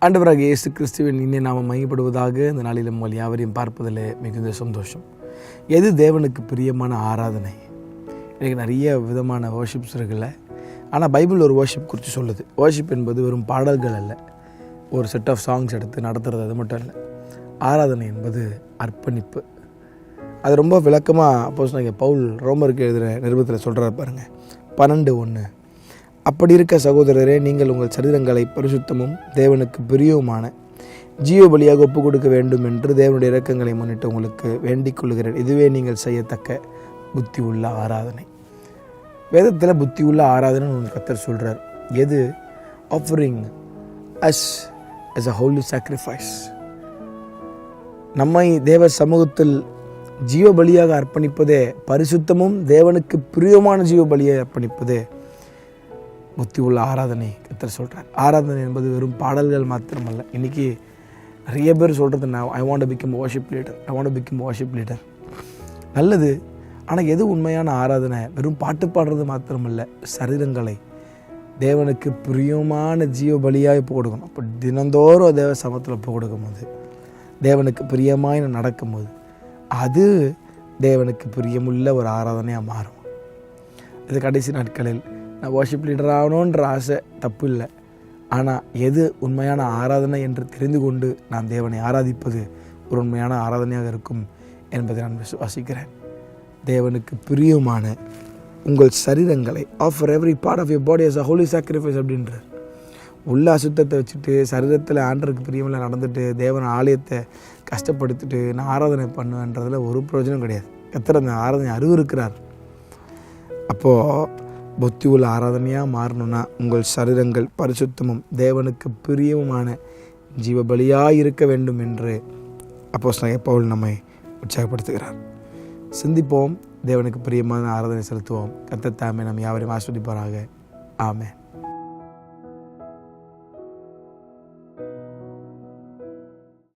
ஆண்டவராக இயேசு கிறிஸ்துவின் இனிய நாமம் மகிமைப்படுவதாக. இந்த நாளிலும் உங்கள் யாவரையும் பார்ப்பதில் மிகுந்த சந்தோஷம். எது தேவனுக்கு பிரியமான ஆராதனை? எனக்கு நிறைய விதமான வர்ஷிப்ஸ் இருக்குல்ல, ஆனால் பைபிள் ஒரு வர்ஷிப் குறித்து சொல்லுது. வர்ஷிப் என்பது வெறும் பாடல்கள் அல்ல, ஒரு செட் ஆஃப் சாங்ஸ் எடுத்து நடத்துறது, அது மட்டும் இல்லை. ஆராதனை என்பது அர்ப்பணிப்பு. அது ரொம்ப விளக்கமாக அப்போஸ்தலனாகிய பவுல் ரோமருக்கு எழுதுகிற நிருபத்தில் சொல்கிறார் பாருங்கள், 12:1. அப்படி இருக்க சகோதரரே, நீங்கள் உங்கள் சரீரங்களை பரிசுத்தமும் தேவனுக்கு பிரியவுமான ஜீவ பலியாக ஒப்புக் கொடுக்க வேண்டும் என்று தேவனுடைய இரக்கங்களை முன்னிட்டு உங்களுக்கு வேண்டிக் கொள்கிறேன். இதுவே நீங்கள் செய்யத்தக்க புத்தி உள்ள ஆராதனை. வேதத்தில் புத்தி உள்ள ஆராதனை கர்த்தர் சொல்கிறார். எது? Offering as as a holy sacrifice. நம்மை தேவ சமூகத்தில் ஜீவ பலியாக அர்ப்பணிப்பதே, பரிசுத்தமும் தேவனுக்கு பிரியமான ஜீவ பலியை அர்ப்பணிப்பதே புத்தி உள்ள ஆராதனை கர்த்தர் சொல்கிறார். ஆராதனை என்பது வெறும் பாடல்கள் மாத்திரமல்ல. இன்றைக்கி நிறைய பேர் சொல்கிறது, நான் I want to become worship leader. நல்லது, ஆனால் எது உண்மையான ஆராதனை? வெறும் பாட்டு பாடுறது மாத்திரமல்ல, சரீரங்களை தேவனுக்கு பிரியமான ஜீவ பலியாக ஒப்பு கொடுக்கணும். அப்போ தினந்தோறும் தேவ சமத்தில் ஒப்பு கொடுக்கும்போது, தேவனுக்கு பிரியமாய் நடக்கும்போது, அது தேவனுக்கு பிரியமுள்ள ஒரு ஆராதனையாக மாறும். இது கடைசி நாட்களில் நான் வர்ஷிப் லீடர் ஆகணுன்ற ஆசை தப்பு இல்லை, ஆனால் எது உண்மையான ஆராதனை என்று தெரிந்து கொண்டு நான் தேவனை ஆராதிப்பது ஒரு உண்மையான ஆராதனையாக இருக்கும் என்பதை நான் விசுவாசிக்கிறேன். தேவனுக்கு பிரியமான உங்கள் சரீரங்களை, offer every part of your body as a holy sacrifice அப்படின்றார். உள்ள அசுத்தத்தை வச்சுட்டு சரீரத்தில் ஆண்டருக்கு பிரியமில்லை நடந்துட்டு தேவன் ஆலயத்தை கஷ்டப்படுத்திட்டு நான் ஆராதனை பண்ணுவேன்றதில் ஒரு பிரயோஜனம் கிடையாது. கர்த்தர் அந்த ஆராதனை அறிவிருக்கிறார். அப்போது புத்தி உள்ள ஆராதனையாக மாறணும்னா உங்கள் சரீரங்கள் பரிசுத்தமும் தேவனுக்கு பிரியவுமான ஜீவ பலியாக இருக்க வேண்டும் என்று அப்போஸ்தலனாகிய பவுல் நம்மை உற்சாகப்படுத்துகிறார். சிந்திப்போம், தேவனுக்கு பிரியமான ஆராதனை செலுத்துவோம். கர்த்தர் தாமே நம் யாவரையும் ஆசீர்வதிப்பாராக. ஆமென்.